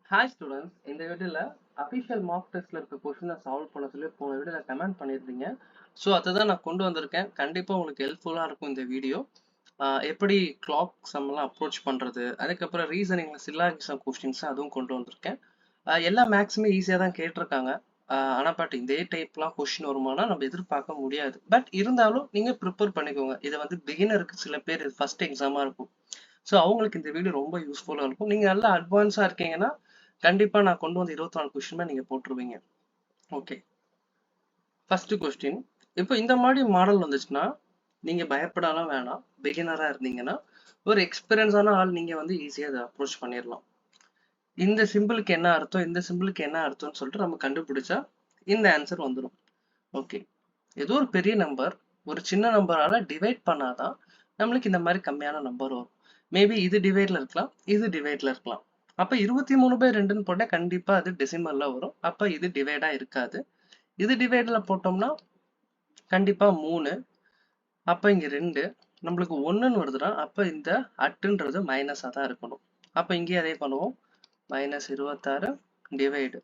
Hi students, இந்த வீடியோல official mark டெஸ்ட்ல இருக்க கொஸ்டினை சால்வ் பண்ண சொல்லி போன வீடியோல கமெண்ட் பண்ணியிருந்தீங்க. ஸோ அதை தான் நான் கொண்டு வந்திருக்கேன். கண்டிப்பாக உங்களுக்கு ஹெல்ப்ஃபுல்லாக இருக்கும் இந்த வீடியோ. எப்படி கிளாக் சம்லாம் அப்ரோச் பண்ணுறது, அதுக்கப்புறம் ரீசனிங்ல சில்லாகிசம் கொஸ்டின்ஸ் அதுவும் கொண்டு வந்திருக்கேன். எல்லா மேக்ஸுமே ஈஸியாக தான் கேட்டிருக்காங்க. ஆனால் பட் இதே டைப்லாம் கொஸ்டின் வருமானா நம்ம எதிர்பார்க்க முடியாது. பட் இருந்தாலும் நீங்கள் ப்ரிப்பேர் பண்ணிக்கோங்க. இதை வந்து பிகினருக்கு சில பேர் இது ஃபர்ஸ்ட் எக்ஸாமாக இருக்கும். ஸோ அவங்களுக்கு இந்த வீடியோ ரொம்ப யூஸ்ஃபுல்லாக இருக்கும். நீங்கள் நல்லா அட்வான்ஸாக இருக்கீங்கன்னா கண்டிப்பா நான் கொண்டு வந்து 24 கொஸ்டின் நீங்க போட்டுருவீங்க. Okay, first question. இப்போ இந்த மாதிரி மாடல் வந்துச்சுன்னா நீங்க பயப்படாலாம் வேணாம். பிகினரா இருந்தீங்கன்னா ஒரு எக்ஸ்பீரியன்ஸான ஆள் நீங்க வந்து ஈஸியா அதை அப்ரோச் பண்ணிடலாம். இந்த சிம்பிளுக்கு என்ன அர்த்தம், இந்த சிம்பிளுக்கு என்ன அர்த்தம்னு சொல்லிட்டு நம்ம கண்டுபிடிச்சா இந்த ஆன்சர் வந்துடும். ஓகே, ஏதோ ஒரு பெரிய நம்பர் ஒரு சின்ன நம்பரால டிவைட் பண்ணாதான் நம்மளுக்கு இந்த மாதிரி கம்மியான நம்பர் வரும். மேபி இது டிவைட்ல இருக்கலாம், இது டிவைட்ல இருக்கலாம். அப்ப 23/2ன்னு போட்டா கண்டிப்பா அது டெசிமல்ல வரும். அப்ப இது டிவைடா இருக்காது. இது டிவைட்ல போட்டோம்னா கண்டிப்பா 3. அப்ப இங்க 2 நம்மளுக்கு 1ன்னு வருதுன்னா அப்ப இந்த அட்டுன்றது மைனஸா தான் இருக்கணும். அப்ப இங்கே அதே பண்ணுவோம். -26 டிவைடு.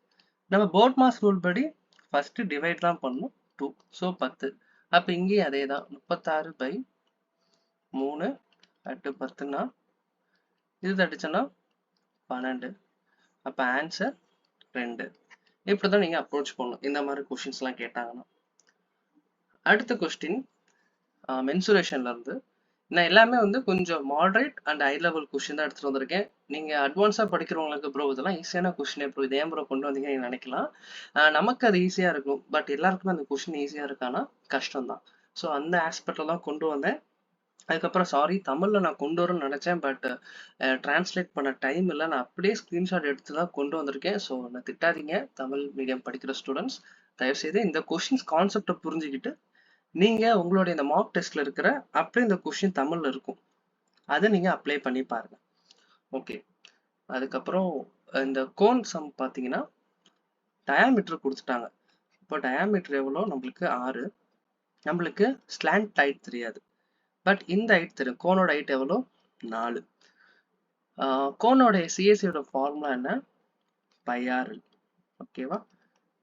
நம்ம போர்ட் மாஸ் ரூல் படி ஃபர்ஸ்ட் டிவைட் தான் பண்ணணும். 2 ஸோ 10. அப்ப இங்கேயும் அதே தான். 36/3 அட்டு 10ன்னா இது தடிச்சோன்னா 12. அப்ப ஆன்சர் 2. இப்படிதான் நீங்க அப்ரோச் பண்ணணும் இந்த மாதிரி கொஸ்டின்ஸ் எல்லாம் கேட்டாங்கன்னா. அடுத்த கொஸ்டின் மென்சுரேஷன்ல இருந்து. நான் எல்லாமே வந்து கொஞ்சம் moderate and high level question தான் எடுத்துட்டு வந்திருக்கேன். நீங்க அட்வான்ஸா படிக்கிறவங்களுக்கு ப்ரோ இதெல்லாம் ஈஸியான கொஸ்டின் ப்ரோ, இது ஏன் ப்ரோ கொண்டு வந்தீங்க நீங்க நினைக்கலாம். நமக்கு அது ஈஸியா இருக்கும். பட் எல்லாருக்குமே அந்த கொஸ்டின் ஈஸியா இருக்கானா கஷ்டம் தான். ஸோ அந்த ஆஸ்பெக்ட்ல தான் கொண்டு வந்தேன். அதுக்கப்புறம் சாரி, தமிழ்ல நான் கொண்டு வரணும்னு நினைச்சேன். பட் டிரான்ஸ்லேட் பண்ண டைம் இல்லை. நான் அப்படியே ஸ்கிரீன்ஷாட் எடுத்து தான் கொண்டு வந்திருக்கேன். ஸோ நான் திட்டாதீங்க தமிழ் மீடியம் படிக்கிற ஸ்டூடெண்ட்ஸ். தயவுசெய்து இந்த கொஸ்டின்ஸ் கான்செப்டை புரிஞ்சுக்கிட்டு நீங்க உங்களுடைய இந்த மார்க் டெஸ்ட்ல இருக்கிற அப்படியே இந்த கொஸ்டின் தமிழ்ல இருக்கும், அதை நீங்க அப்ளை பண்ணி பாருங்க. ஓகே, அதுக்கப்புறம் இந்த கோன் சம் பார்த்தீங்கன்னா டயாமீட்டர் கொடுத்துட்டாங்க. இப்போ டயாமீட்டர் எவ்வளோ நம்மளுக்கு 6. நம்மளுக்கு ஸ்லாண்ட் ஹைட் தெரியாது. பட் இந்த ஹைட் தெரியும். கோனோட ஹைட் எவ்வளோ 4. கோனோட சிஎஸ்சியோட ஃபார்முலா என்ன, πr. ஓகேவா.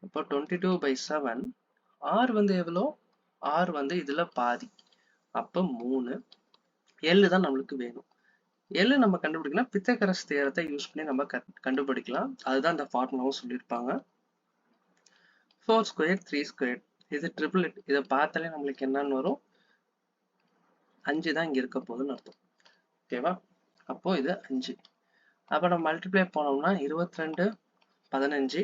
இப்போ 22/7. ஆர் வந்து எவ்வளோ, ஆர் வந்து இதுல பாதி. அப்போ 3. எல் தான் நம்மளுக்கு வேணும். எல் நம்ம கண்டுபிடிக்கலாம். பித்தகரஸ் தியரத்தை யூஸ் பண்ணி நம்ம கண்டுபிடிக்கலாம். அதுதான் இந்த ஃபார்முலாவும் சொல்லியிருப்பாங்க. 4² 3². இது ட்ரிபிள். இதை பார்த்தாலே நம்மளுக்கு என்னன்னு வரும், 5 தான் இங்க இருக்க போகுதுன்னு அர்த்தம். ஓகேவா. அப்போ இது 5. அப்போ நம்ம மல்டிப்ளை பண்ணோம்னா 22 15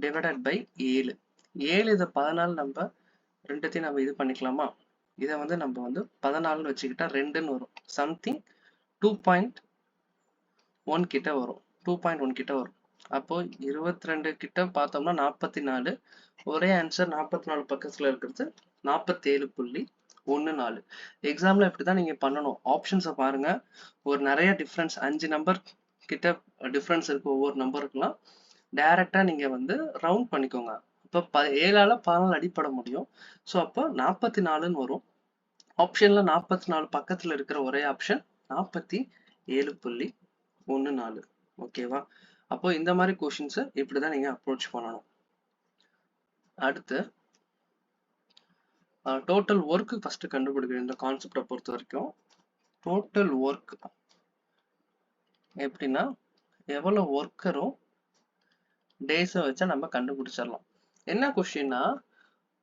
டிவைடட் பை 7. 7 இது 14. நம்ம ரெண்டுத்தையும் நம்ம இது பண்ணிக்கலாமா. இதை வந்து நம்ம வந்து 14ன்னு வச்சுக்கிட்டா 2ன்னு வரும். சம்திங் 2.1 கிட்ட வரும். 2.1 கிட்ட வரும். அப்போ 22 கிட்ட பார்த்தோம்னா 44. ஒரே ஆன்சர் 44 பக்கத்துல இருக்கிறது 47.14. எக்ஸாம்ல இப்படிதான் நீங்க பண்ணணும். ஆப்ஷன்ஸை பாருங்க. ஒரு நிறைய டிஃபரன்ஸ் 5 நம்பர் கிட்ட டிஃபரன்ஸ் இருக்கு ஒவ்வொரு நம்பருக்குலாம். டைரக்டா நீங்க வந்து ரவுண்ட் பண்ணிக்கோங்க. இப்போ 7ஆல 14 அடிப்பட முடியும். ஸோ அப்போ 44ன்னு வரும். ஆப்ஷன்ல 44 பக்கத்துல இருக்கிற ஒரே ஆப்ஷன் 47.14. ஓகேவா. அப்போ இந்த மாதிரி கொஸ்டின்ஸை இப்படிதான் நீங்க அப்ரோச் பண்ணணும். அடுத்து டோட்டல் ஒர்க் ஃபர்ஸ்ட் கண்டுபிடிக்கணும். இந்த கான்செப்டை பொறுத்த வரைக்கும் டோட்டல் ஒர்க் எப்படின்னா எவ்வளவு ஒர்க்கரும் டேஸை வச்சா நம்ம கண்டுபிடிச்சிடலாம். என்ன கொஸ்டின்னா,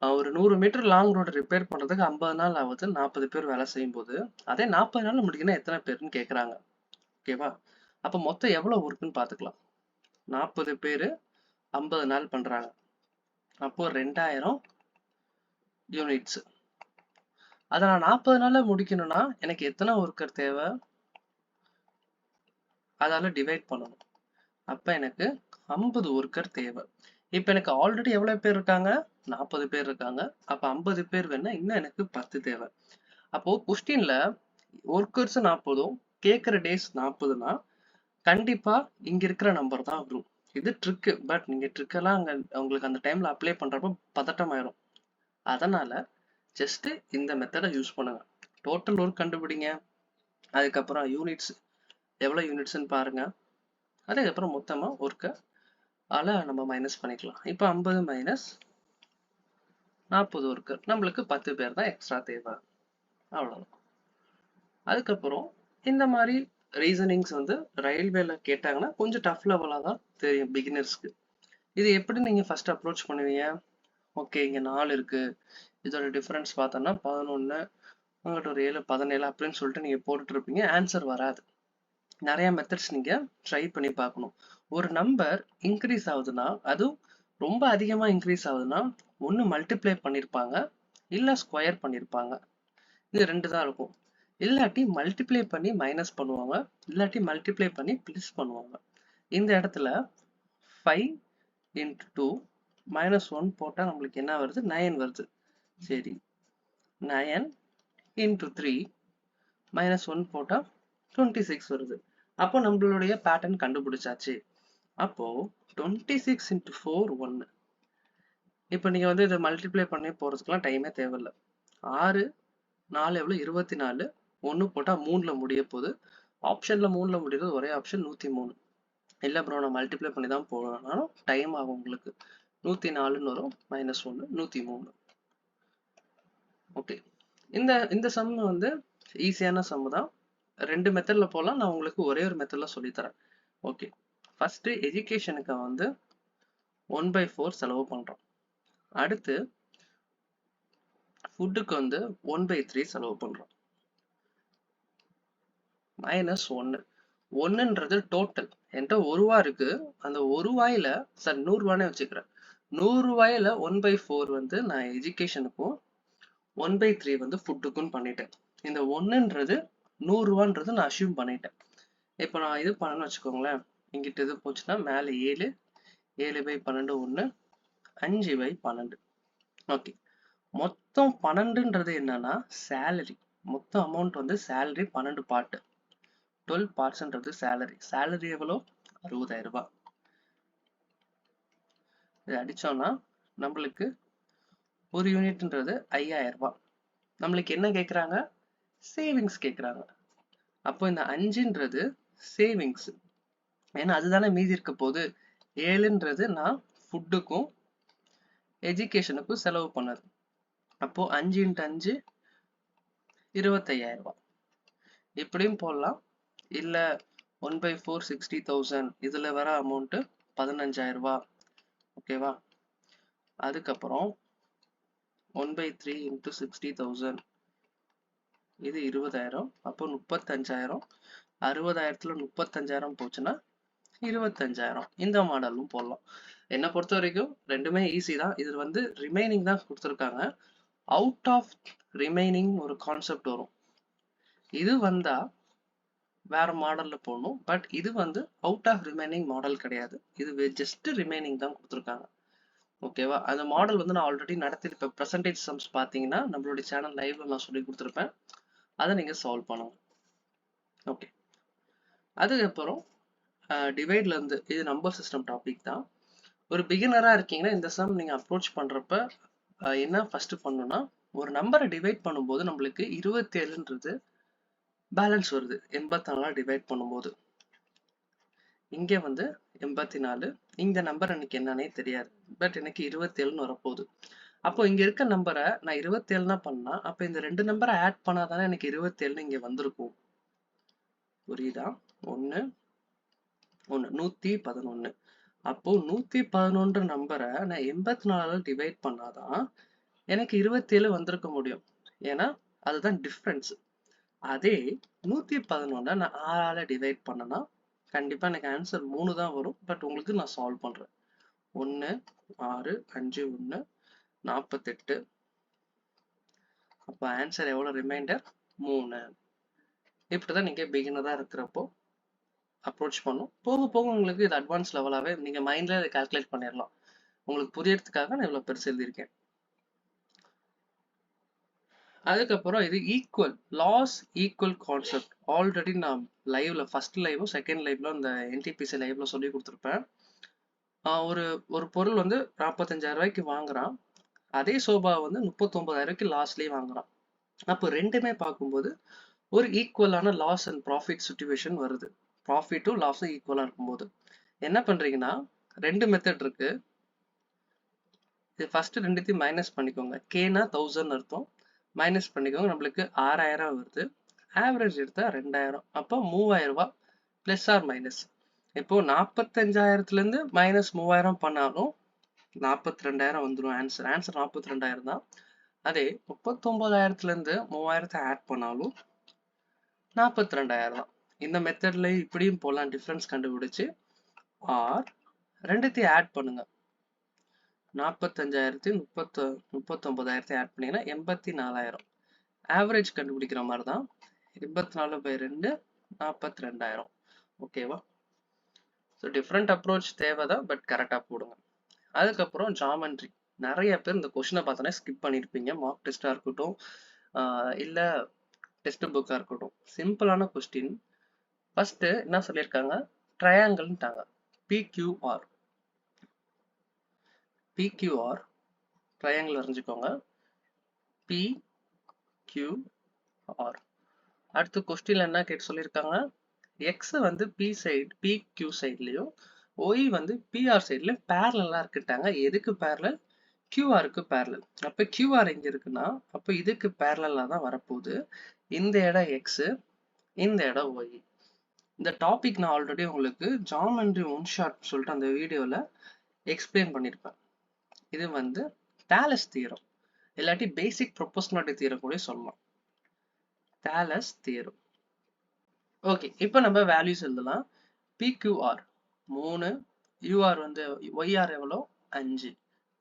ஒரு 100 மீட்டர் லாங் ரோடு ரிப்பேர் பண்றதுக்கு 50 நாள் ஆகுது. 40 பேர் வேலை செய்யும் போது அதே 40 நாள் முடிக்கணும் எத்தனை பேருன்னு கேட்குறாங்க. ஓகேவா. அப்போ மொத்தம் எவ்வளவு ஒர்க்குன்னு பார்த்துக்கலாம். 40 பேர் 50 நாள் பண்றாங்க. அப்போ 2000 யூனிட்ஸ். அதை நான் 40 நாள்ல முடிக்கணும்னா எனக்கு எத்தனை ஒர்க்கர் தேவை, அதால டிவைட் பண்ணணும். அப்ப எனக்கு 50 ஒர்க்கர் தேவை. இப்ப எனக்கு ஆல்ரெடி எவ்வளவு பேர் இருக்காங்க, 40 பேர் இருக்காங்க. அப்ப 50 பேர் வேணா இன்னும் எனக்கு 10 தேவை. அப்போ கொஸ்டின்ல ஒர்க்கர்ஸ் 40ம் கேட்கிற டேஸ் 40னா கண்டிப்பா இங்க இருக்கிற நம்பர் தான் வரும். இது ட்ரிக்கு. பட் நீங்க ட்ரிக்கெல்லாம் அங்க உங்களுக்கு அந்த டைம்ல அப்ளை பண்றப்ப பதட்டம் ஆயிரும். அதனால ஜஸ்ட் இந்த மெத்தடை யூஸ் பண்ணுங்க. டோட்டல் ஒர்க் கண்டுபிடிங்க. அதுக்கப்புறம் யூனிட்ஸ் எவ்வளவு யூனிட்ஸ்ன்னு பாருங்க. அதுக்கப்புறம் மொத்தமா ஒர்க்கை நம்ம மைனஸ் பண்ணிக்கலாம். இப்போ 50 மைனஸ் 40 ஒர்க்கர், நம்மளுக்கு 10 பேர் தான் எக்ஸ்ட்ரா தேவை. அவ்வளவுதான். அதுக்கப்புறம் இந்த மாதிரி ரீசனிங்ஸ் வந்து ரயில்வேல கேட்டாங்கன்னா கொஞ்சம் டஃப் லெவலா தான் தெரியும் பிகினர்ஸ்க்கு. இது எப்படி நீங்க ஃபர்ஸ்ட் அப்ரோச் பண்ணுவீங்க? ஓகே, இங்க 4 இருக்கு, இதோட டிஃபரன்ஸ் பார்த்தோம்னா 11, உங்கள்கிட்ட ஒரு 7, 17 அப்படின்னு சொல்லிட்டு நீங்க போட்டுட்டு இருப்பீங்க. ஆன்சர் வராது. நிறைய மெத்தட்ஸ் நீங்க ட்ரை பண்ணி பார்க்கணும். ஒரு நம்பர் இன்க்ரீஸ் ஆகுதுன்னா, அதுவும் ரொம்ப அதிகமா இன்க்ரீஸ் ஆகுதுன்னா, ஒன்று மல்டிப்ளை பண்ணியிருப்பாங்க, இல்லை ஸ்கொயர் பண்ணியிருப்பாங்க. இது 2 தான் இருக்கும். இல்லாட்டி மல்டிப்ளை பண்ணி மைனஸ் பண்ணுவாங்க, இல்லாட்டி மல்டிப்ளை பண்ணி ப்ளஸ் பண்ணுவாங்க. இந்த இடத்துல 5 இன்ட்டு 2 மைனஸ் 1 போட்டால் நம்மளுக்கு என்ன வருது? 9 வருது. சரி, 9 இன்ட்டு 3 மைனஸ் 1 போட்டால் 26 வருது. அப்போ நம்மளுடைய பேட்டர்ன் கண்டுபிடிச்சாச்சு. அப்போ 26 இன்ட்டு 4 1. இப்போ நீங்க வந்து இதை மல்டிப்ளை பண்ணி போறதுக்குலாம் டைமே தேவையில்லை. 6 4 எவ்வளோ? 24. 1 போட்டால் 3ல முடிய போகுது. ஆப்ஷன்ல 3ல முடியுறது ஒரே ஆப்ஷன் 103. இல்லை ப்ரோ, நான் மல்டிப்ளை பண்ணி தான் போகணும்னாலும் டைம் ஆகும் உங்களுக்கு. 104ன்னு வரும், மைனஸ் 1 103. ஓகே, இந்த சம் வந்து ஈஸியான சம் தான். 2 மெத்தட்ல போகலாம். நான் உங்களுக்கு ஒரே ஒரு மெத்தட்ல சொல்லித்தரேன். ஓகே, ஃபர்ஸ்ட் எஜுகேஷனுக்கு வந்து 1/4 செலவு பண்றோம். அடுத்து ஃபுட்டுக்கு வந்து 1/3 செலவு பண்றோம். மைனஸ் 1. 1ன்றது டோட்டல். என்கிட்ட 1 ரூபா இருக்கு. அந்த 1 ரூபாயில சார் 100 ரூபானே வச்சுக்கிறேன். 100 ரூபாயில 1/4 வந்து நான் எஜுகேஷனுக்கும் 1/3 வந்து ஃபுட்டுக்கும் பண்ணிட்டேன். இந்த 1ன்றது 100 ரூபான்றது நான் அசியூம் பண்ணிட்டேன். இப்போ நான் இது பண்ணணும்னு வச்சுக்கோங்களேன். இங்கிட்ட இது போச்சுன்னா மேலே 7, 7/12 1, 5/12. ஓகே, மொத்தம் 12ன்றது என்னன்னா சேலரி. மொத்த அமௌண்ட் வந்து சேலரி 12 பார்ட். 12 பார்ட்ஸ்ன்றது சேலரி. சேலரி எவ்வளோ? 60,000 ரூபாய். இது அடிச்சோம்னா நம்மளுக்கு ஒரு யூனிட்ன்றது 5,000 ரூபாய். நம்மளுக்கு என்ன கேட்குறாங்க? சேவிங்ஸ் கேட்குறாங்க. அப்போ இந்த 5ன்றது சேவிங்ஸ், ஏன்னா அதுதானே மீதி இருக்க போகுது. 7ன்றது நான் ஃபுட்டுக்கும் எஜுகேஷனுக்கும் செலவு பண்ணது. அப்போ 5 × 5 25,000 ரூபாய். இப்படியும் போடலாம். இல்லை 1/4 60,000, இதுல வர அமௌண்ட் 15,000 ரூபாய். ஓகேவா? அதுக்கப்புறம் 1/3 × 60,000, இது 20,000. அப்போ 35,000. 60,000த்துல 35,000 போச்சுன்னா 25,000. இந்த மாடலும் போடலாம். என்னை பொறுத்த வரைக்கும் ரெண்டுமே ஈஸி தான். இது வந்து ரிமைனிங் தான் கொடுத்துருக்காங்க. அவுட் ஆஃப் ரிமைனிங் ஒரு கான்செப்ட் வரும். இது வந்தா வேற மாடல்ல போடணும். பட் இது வந்து அவுட் ஆஃப் ரிமைனிங் மாடல் கிடையாது. இது ஜஸ்ட் ரிமைனிங் தான் கொடுத்துருக்காங்க. ஓகேவா? அந்த மாடல் வந்து நான் ஆல்ரெடி நடத்திருப்பேன். பெர்சன்டேஜ் சம்ஸ் பார்த்தீங்கன்னா நம்மளுடைய சேனல் லைவ்ல நான் சொல்லி கொடுத்துருப்பேன். அதை நீங்க சால்வ் பண்ணுங்க. ஓகே, அதுக்கப்புறம் டிவைட்ல இருந்து, இது நம்பர் சிஸ்டம் டாபிக் தான். ஒரு பிகினரா இருக்கீங்கன்னா இந்த சம் நீங்க அப்ரோச் பண்றப்ப என்ன ஃபர்ஸ்ட் பண்ணணும்னா, ஒரு நம்பரை டிவைட் பண்ணும்போது நம்மளுக்கு 27ன்றது பேலன்ஸ் வருது. 84 டிவைட் பண்ணும்போது இங்க வந்து 84. இந்த நம்பர் எனக்கு என்னன்னே தெரியாது. பட் எனக்கு 27ன்னு வரப்போகுது. அப்போ இங்க இருக்க நம்பரை நான் 27னா பண்ணா, அப்ப இந்த 2 நம்பரை ஆட் பண்ணாதானே எனக்கு 27ன்னு இங்க வந்திருக்கும். புரியுதா? 1 1 111. அப்போ 111 நம்பரை நான் 84 டிவைட் பண்ணாதான் எனக்கு 27 வந்திருக்க முடியும். ஏன்னா அதுதான் டிஃபரன்ஸ். அதே 111 நான் 6ஆல டிவைட் பண்ணனா கண்டிப்பா எனக்கு ஆன்சர் 3 தான் வரும். பட் உங்களுக்கு நான் சால்வ் பண்றேன். 1 6 5 1 48. அப்ப ஆன்சர் எவ்வளவு? ரிமைண்டர் 3. இப்படிதான் நீங்க பிகினரா இருக்கிறப்போ அப்ரோச் பண்ணும். போக போக உங்களுக்கு இது அட்வான்ஸ் லெவலாவே நீங்க மைண்ட்ல இதை கால்குலேட் பண்ணிடலாம். உங்களுக்கு புரியறதுக்காக நான் இவ்வளவு பெருசு எழுதியிருக்கேன். அதுக்கப்புறம் இது equal loss equal concept. Already நான் லைவ்ல ஃபர்ஸ்ட் லைவும் செகண்ட் லைவ்ல இந்த என்டிபிசி லைவ்ல சொல்லி கொடுத்துருப்பேன். ஒரு ஒரு பொருள் வந்து 45,000 ரூபாய்க்கு வாங்குறான். அதே சோபா வந்து 39,000 ரூபாய்க்கு லாஸ்ட்லயே வாங்குறான். அப்போ ரெண்டுமே பார்க்கும்போது ஒரு ஈக்குவலான லாஸ் அண்ட் ப்ராஃபிட் சிச்சுவேஷன் வருது. ப்ராஃபிட்டும் லாஸும் ஈக்குவலாக இருக்கும்போது என்ன பண்ணுறீங்கன்னா 2 மெத்தட் இருக்கு. இது ஃபர்ஸ்ட் ரெண்டுத்தையும் மைனஸ் பண்ணிக்கோங்க. கேனா 1000 அர்த்தம், மைனஸ் பண்ணிக்கோங்க. நம்மளுக்கு 6000 வருது. ஆவரேஜ் எடுத்தா 2000, அப்போ 3000 ரூபாய் பிளஸ் ஆர் மைனஸ். இப்போ 45,000லேருந்து மைனஸ் 3000 பண்ணாலும் 42,000 வந்துடும். ஆன்சர் 42,000 தான். அதே 39,000லேருந்து 3000 ஆட் பண்ணாலும் 42,000 தான். இந்த மெத்தட்ல இப்படியும் போலாம், டிஃபரன்ஸ் கண்டுபிடிச்சு. ஆர் ரெண்டுத்தையும் ஆட் பண்ணுங்க. 45,000 39,000 ஆட் பண்ணீங்கன்னா 84,000. ஆவரேஜ் கண்டுபிடிக்கிற மாதிரி தான். 84/2 42,000. ஓகேவா? ஸோ டிஃப்ரெண்ட் அப்ரோச் தேவை தான், பட் கரெக்டாக போடுங்க. அதுக்கப்புறம் ஜாமெண்ட்ரி. நிறைய பேர் இந்த கொஷினை பார்த்தோன்னே ஸ்கிப் பண்ணியிருப்பீங்க. மார்க் டெஸ்ட்டாக இருக்கட்டும், இல்லை டெஸ்ட் புக்காக இருக்கட்டும். சிம்பிளான கொஸ்டின். ஃபர்ஸ்ட் என்ன சொல்லியிருக்காங்க? ட்ரையாங்கிள்ட்டாங்க. பிக்யூஆர். பிக்யூஆர் ட்ரையாங்கிள் வரைஞ்சிக்கோங்க. பிக்யூஆர். அடுத்து கொஸ்டின்ல என்ன கேட்டு சொல்லியிருக்காங்க? எக்ஸ் வந்து பி சைடு பிக்யூ சைட்லையும் ஒய் வந்து பிஆர் சைட்லையும் பேரலா இருக்குட்டாங்க. எதுக்கு பேரலல்? கியூஆருக்கு பேரலல். அப்போ கியூஆர் எங்க இருக்குன்னா, அப்போ இதுக்கு பேரலா தான் வரப்போகுது. இந்த இடம் எக்ஸ், இந்த இடம் ஒய். இந்த டாபிக் நான் ஆல்ரெடி உங்களுக்கு ஜாமெண்ட்ரி ஒன் ஷாட் சொல்லிட்டு அந்த வீடியோவில் எக்ஸ்பிளைன் பண்ணியிருப்பேன். இது வந்து தாலஸ் தியரம், இல்லாட்டி பேசிக் ப்ரொபோஷனாலிட்டி தியரம் கூட சொல்லலாம். Thallus theorem. ஓகே, இப்போ நம்ம வேல்யூஸ் எழுதலாம். பிக்யூஆர் 3, யூஆர் வந்து ஒய்ஆர் எவ்வளோ? 5.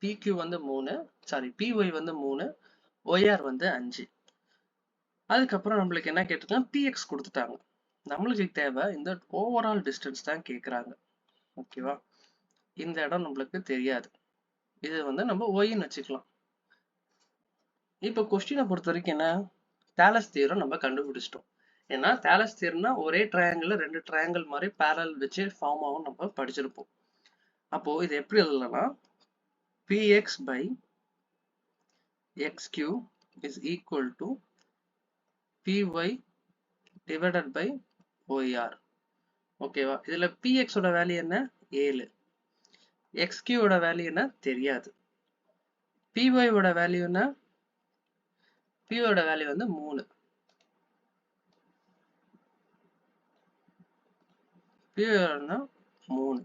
பிக்யூ வந்து 3, சாரி பிஒய் வந்து 3, ஒய்ஆர் வந்து 5. அதுக்கப்புறம் நம்மளுக்கு என்ன கேட்டிருக்காங்க? பிஎக்ஸ் கொடுத்துட்டாங்க. நம்மளுக்கு தேவை இந்த ஓவரால் டிஸ்டன்ஸ் தான் கேட்குறாங்க. ஓகேவா? இந்த இடம் நம்மளுக்கு தெரியாது. இது வந்து நம்ம ஒய்ன்னு வச்சுக்கலாம். இப்போ கொஸ்டினை பொறுத்த வரைக்கும் என்ன? தாலஸ் தியரம் நம்ம கண்டுபிடிச்சிட்டோம். ஏன்னா தாலஸ் தியரம்னா ஒரே ட்ரையாங்கிள் 2 ட்ரையாங்கிள் மாதிரி பேரல் வச்சு ஃபார்ம் ஆகும், நம்ம படிச்சிருப்போம். அப்போ இது எப்படி எழுதலாம்னா, px by x cube is equal to py divided by yr. ஓகேவா? இதுல px ஓட வேல்யூ என்ன? 7. xq ஓட வேல்யூ என்ன? தெரியாது. py ஓட வேல்யூ என்ன? py ஓட வேல்யூ வந்து 3. py ஓட 3.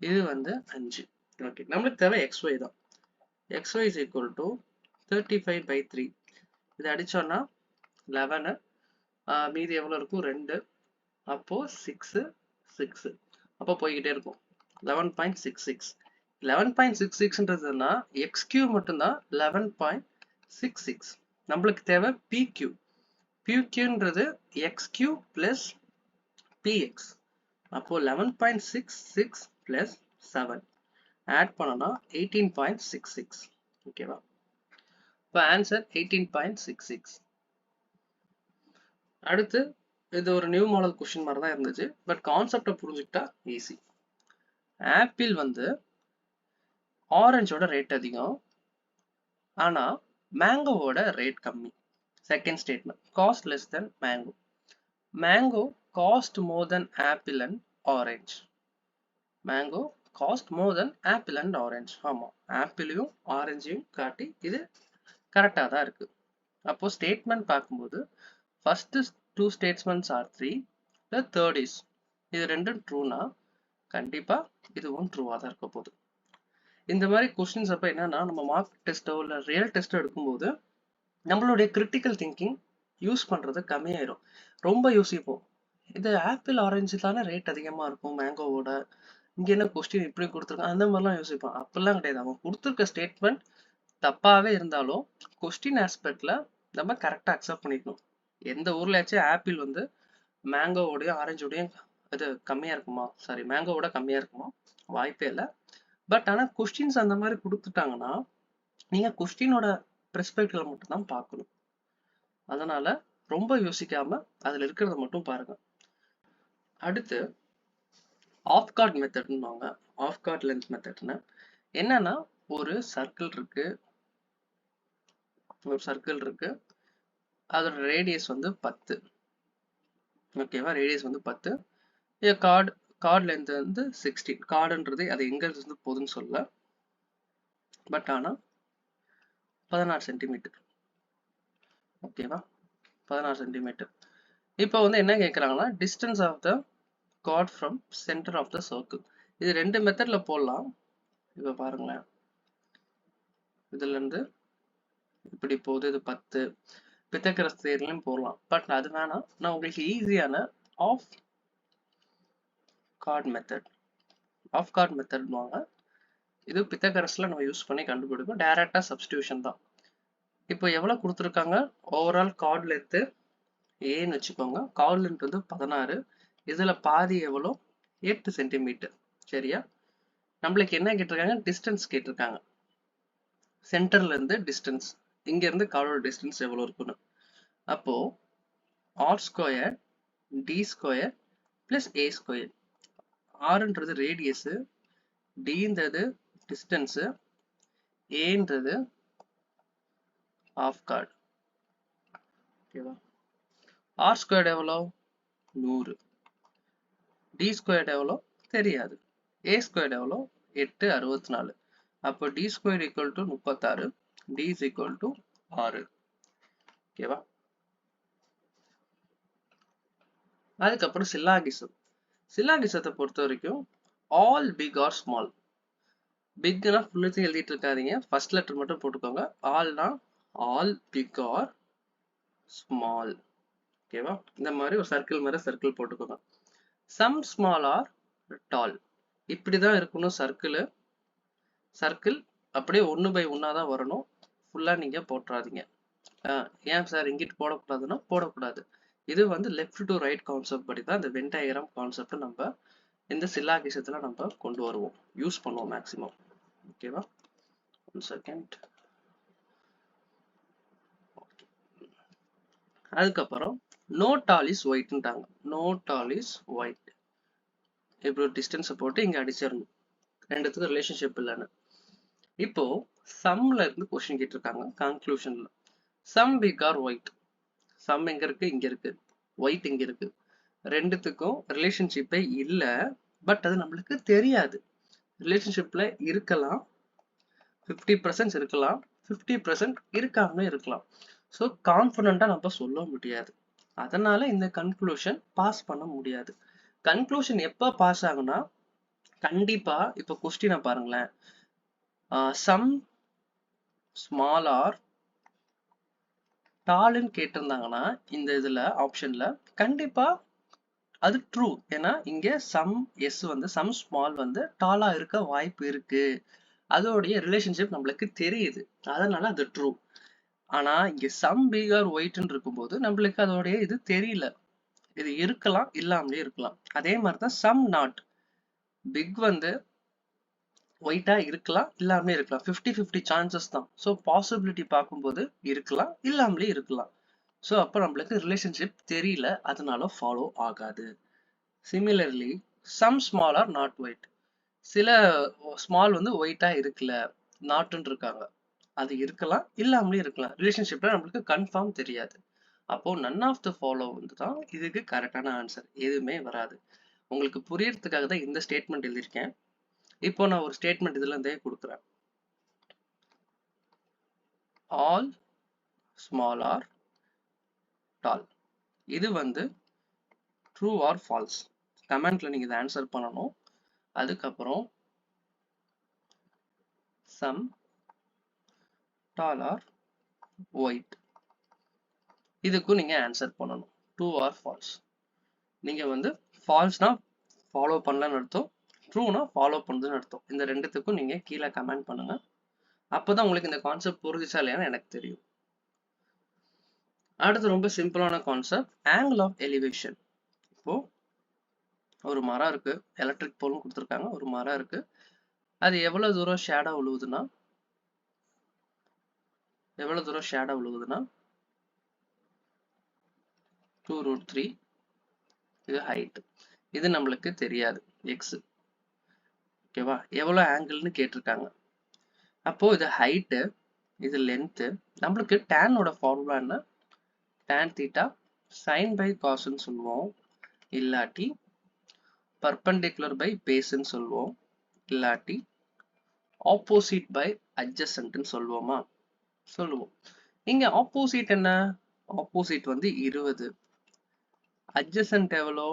இது வந்து 5. ஓகே, நம்மளுக்கு தேவை xy தான். xy is equal to 35/3. இது அடிச்சோம்னா 11. மீதி எவ்வளோ இருக்கும்? 2. அப்போ 6, 6. அப்போ போய்கிட்டே இருக்கும். 11.66. 11.66ன்றதுன்னா எக்ஸ் கியூ மட்டும்தான் 11.66. நம்மளுக்கு தேவை பிக்யூ. பிக்யூன்றது எக்ஸ் கியூ பிளஸ் பிஎக்ஸ். அப்போ 11.66 பிளஸ் 7 ஆட் பண்ணோம்னா 18.66. ஓகேவா? இப்போ ஆன்சர் 18.66. அடுத்து இது ஒரு நியூ மாடல் கொஸ்டின் மாதிரி தான் இருந்துச்சு, பட் கான்செப்டை புரிஞ்சுக்கிட்டா ஈஸி. ஆப்பிள் வந்து ஆரஞ்சோட ரேட் அதிகம், ஆனா மேங்கோவோட ரேட் கம்மி. Second statement, cost less than mango. Mango cost more then apple and orange. Mango cost more then apple and orange. ஆமாம், ஆப்பிளையும் ஆரஞ்சையும் காட்டி இது கரெக்டாக தான் இருக்கு. அப்போ ஸ்டேட்மெண்ட் பார்க்கும்போது first 2 statements are 3, the third is, இது ரெண்டும் ட்ரூனா கண்டிப்பா இதுவும் ட்ரூவா தான் இருக்க போகுது. இந்த மாதிரி கொஸ்டின்ஸ் அப்போ என்னன்னா, நம்ம மார்க் டெஸ்ட்டோ இல்லை ரியல் டெஸ்ட்டோ எடுக்கும்போது நம்மளுடைய கிரிட்டிக்கல் திங்கிங் யூஸ் பண்றது கம்மியாயிரும். ரொம்ப யோசிப்போம், இது ஆப்பிள் ஆரஞ்சு தானே ரேட் அதிகமா இருக்கும் மேங்கோவோட, இங்க என்ன கொஸ்டின் இப்படி கொடுத்துருக்காங்க, அந்த மாதிரிலாம் யோசிப்போம். அப்படிலாம் கிடையாது. அவன் கொடுத்துருக்க ஸ்டேட்மெண்ட் தப்பாவே இருந்தாலும் கொஸ்டின் ஆஸ்பெக்ட்ல நம்ம கரெக்டாக அக்செப்ட் பண்ணிக்கணும். எந்த ஊர்லயாச்சும் ஆப்பிள் வந்து மேங்கோவோடையும் ஆரஞ்சோடையும் இது கம்மியா இருக்குமா? சாரி, மேங்கோவோட கம்மியா இருக்குமா? வாய்ப்பே இல்லை. பட் ஆனால் கொஸ்டின்ஸ் அந்த மாதிரி கொடுத்துட்டாங்கன்னா நீங்க கொஸ்டினோட பெர்ஸ்பெக்டிவ்ல மட்டும் தான் பார்க்கணும். அதனால ரொம்ப யோசிக்காம அதுல இருக்கிறத மட்டும் பாருங்க. அடுத்து ஆஃப் கார்ட் மெத்தட்னுவாங்க. ஆஃப் கார்ட் லென்த் மெத்தட்னு என்னன்னா, ஒரு சர்க்கிள் இருக்கு, அதோட ரேடியஸ் வந்து 10. ஓகேவா? ரேடியஸ் வந்து 10. கார்டு லென்த் வந்து 16. கார்டுன்றது அது எங்க இருந்து போகுதுன்னு சொல்ல, பட் ஆனா 16 சென்டிமீட்டர். ஓகேவா, 16 சென்டிமீட்டர். இப்போ வந்து என்ன கேட்குறாங்கன்னா, distance of the chord from centre of the circle. இது ரெண்டு மெத்தட்ல போடலாம். இப்போ பாருங்களேன், இதுல இருந்து இப்படி போகுது, இது 10. பித்தகரஸ் தியரிலையும் போடலாம், பட் அது வேணாம். நான் உங்களுக்கு ஈஸியான ஆஃப் கார்ட் மெத்தட் வாங்க. இது பித்தகரஸ்ல நம்ம யூஸ் பண்ணி கண்டுபிடிப்போம். டைரக்டா சப்ஸ்டிடியூஷன் தான். இப்போ எவ்வளவு கொடுத்துருக்காங்க, ஓவரால் கார்டு லென்த் ஏன்னு வச்சுக்கோங்க. கார்டு லென்த் வந்து 16. இதுல பாதி எவ்வளோ, 8 சென்டிமீட்டர். சரியா, நம்மளுக்கு என்ன கேட்டிருக்காங்க, டிஸ்டன்ஸ் கேட்டிருக்காங்க. சென்டர்ல இருந்து டிஸ்டன்ஸ், இங்க இருந்து கார்டோட டிஸ்டன்ஸ் எவ்வளவு இருக்குன்னு. அப்போ R square D square plus A square. ஆர்ன்றது ரேடியஸ், டின்றது டிஸ்டன்ஸ், ஏன்றது ஆஃப் கார்டு. ஓகேவா, ஆர் ஸ்கொயர் எவ்வளோ 100, டி ஸ்கொயர் எவ்வளோ தெரியாது, ஏ ஸ்கொயர் எவ்வளோ 8 64. அப்போ D square equal to 36, D is equal to 6. ஓகேவா, அதுக்கப்புறம் சில்லாகிசத்தை பொறுத்த வரைக்கும் ஆல் பிக் ஆர் ஸ்மால். பிக்னா ஃபுல்லத்தையும் எழுதிட்டு இருக்காதீங்க, ஃபர்ஸ்ட் லெட்டர் மட்டும் போட்டுக்கோங்க. ஆல்னா ஆல் பிக் ஆர் ஸ்மால். ஓகேவா, இந்த மாதிரி ஒரு சர்க்கிள் போட்டுக்கோங்க. Some small are tall. இப்படிதான் இருக்கணும் சர்க்கிள் அப்படியே 1 by 1 தான் வரணும். ஃபுல்லா நீங்க போட்டுறாதீங்க. ஏன் சார் இங்கிட்டு போடக்கூடாதுன்னா போடக்கூடாது. இது வந்து லெஃப்ட் டு ரைட் கான்செப்ட் படி தான் இந்த வென் டயக்ராம் கான்செப்ட் நம்ம இந்த சில்லாகிசத்துல நம்ம கொண்டு வருவோம், யூஸ் பண்ணுவோம் மேக்ஸிமம். ஓகேவா, 1 செகண்ட். அதுக்கப்புறம் நோ டால் இஸ் ஒயிட்ன்றாங்க. No doll is white. இப்போ டிஸ்டன்ஸை போட்டு இங்க அடிச்சிடணும், ரெண்டுத்துக்கும் ரிலேஷன்ஷிப் இல்லைன்னு. இப்போ சம்ல இருந்து கொஸ்டின் கேட்டிருக்காங்க. கன்க்ளூஷன்ல some pig R white. Some எங்க இருக்கு, இங்க இருக்கு. ஒயிட் இங்க இருக்கு. ரெண்டுத்துக்கும் ரிலேஷன்ஷிப்பே இல்லை, பட் அது நம்மளுக்கு தெரியாது. ரிலேஷன்ஷிப்ல இருக்கலாம், 50% இருக்கலாம், 50% இருக்காமலே இருக்கலாம். ஸோ கான்ஃபிடண்டா நம்ம சொல்ல முடியாது. அதனால இந்த கன்க்ளூஷன் பாஸ் பண்ண முடியாது. கன்க்ளூஷன் எப்ப பாஸ் ஆகும்னா, கண்டிப்பா இப்ப கொஸ்டினை பாருங்களேன், சம் ஸ்மால் ஆர் டால்னு கேட்டிருந்தாங்கன்னா இந்த இதுல ஆப்ஷன்ல கண்டிப்பா அது ட்ரூ. ஏன்னா இங்க சம் எஸ் வந்து சம் ஸ்மால் வந்து டாலா இருக்க வாய்ப்பு இருக்கு, அதோடைய ரிலேஷன்ஷிப் நம்மளுக்கு தெரியுது, அதனால அது ட்ரூ. ஆனா இங்க சம் பிக் ஆர் ஒயிட்னு இருக்கும்போது நம்மளுக்கு அதோடைய இது தெரியல, இது இருக்கலாம் இல்லாமலே இருக்கலாம். அதே மாதிரிதான் சம் நாட் பிக் வந்து ஒயிட்டா இருக்கலாம் இல்லாமலே இருக்கலாம், 50-50 சான்சஸ் தான். ஸோ பாசிபிலிட்டி பார்க்கும்போது இருக்கலாம் இல்லாமலே இருக்கலாம். ஸோ அப்போ நம்மளுக்கு ரிலேஷன்ஷிப் தெரியல, அதனால ஃபாலோ ஆகாது. Similarly some small are not white. சில ஸ்மால் வந்து ஒயிட்டா இருக்குல்ல, நாட்டுன்னு இருக்காங்க, அது இருக்கலாம் இல்லாமலே இருக்கலாம், ரிலேஷன்ஷிப்ல நம்மளுக்கு கன்ஃபார்ம் தெரியாது. அப்போ நன் ஆஃப் த ஃபாலோ வந்து தான் இதுக்கு கரெக்டான ஆன்சர், எதுவுமே வராது. உங்களுக்கு புரியறதுக்காக தான் இந்த ஸ்டேட்மெண்ட் எழுதியிருக்கேன். இப்போ நான் ஒரு ஸ்டேட்மெண்ட் இதுல இருந்தே கொடுக்குறேன். ஆல் ஸ்மால் ஆர் டால். இது வந்து ட்ரூ ஆர் ஃபால்ஸ், கமெண்ட்ல நீங்க இதை ஆன்சர் பண்ணணும். அதுக்கப்புறம் சம் டால் ஆர் ஒயிட், இதுக்கும் நீங்க ஆன்சர் பண்ணணும், ட்ரூ ஆர் ஃபால்ஸ். நீங்க வந்து ஃபால்ஸ்னா ஃபாலோ பண்ணலன்னு அர்த்தம், ட்ரூனா ஃபாலோ பண்ணுறதுன்னு அர்த்தம். இந்த ரெண்டுத்துக்கும் நீங்க கீழே கமெண்ட் பண்ணுங்க. அப்போதான் உங்களுக்கு இந்த கான்செப்ட் புரிஞ்சுச்சா இல்லையான்னு எனக்கு தெரியும். அடுத்து ரொம்ப சிம்பிளான கான்செப்ட், ஆங்கிள் ஆஃப் எலிவேஷன். இப்போ ஒரு மரம் இருக்கு, எலக்ட்ரிக் போலும் கொடுத்துருக்காங்க, ஒரு மரம் இருக்கு, அது எவ்வளவு தூரம் ஷேடோ விழுவுதுன்னா 2√3. இது ஹைட், இது நம்மளுக்கு தெரியாது எக்ஸ். ஓகேவா, எவ்வளவு ஆங்கிள்னு கேட்டிருக்காங்க. அப்போ இது ஹைட்டு, இது லென்த்து. நம்மளுக்கு டேனோட ஃபார்முலா என்ன, tan θ sin by cosன்னு சொல்லுவோம், இல்லாட்டி பர்பெண்டிகுலர் பை பேஸ்ன்னு சொல்லுவோம், இல்லாட்டி ஆப்போசிட் பை அட்ஜசன்ட்னு சொல்லுவோமா? சொல்லுவோம். இங்க ஆப்போசிட் என்ன? ஆப்போசிட் வந்து 20. அட்ஜசன்ட் எவ்வளோ?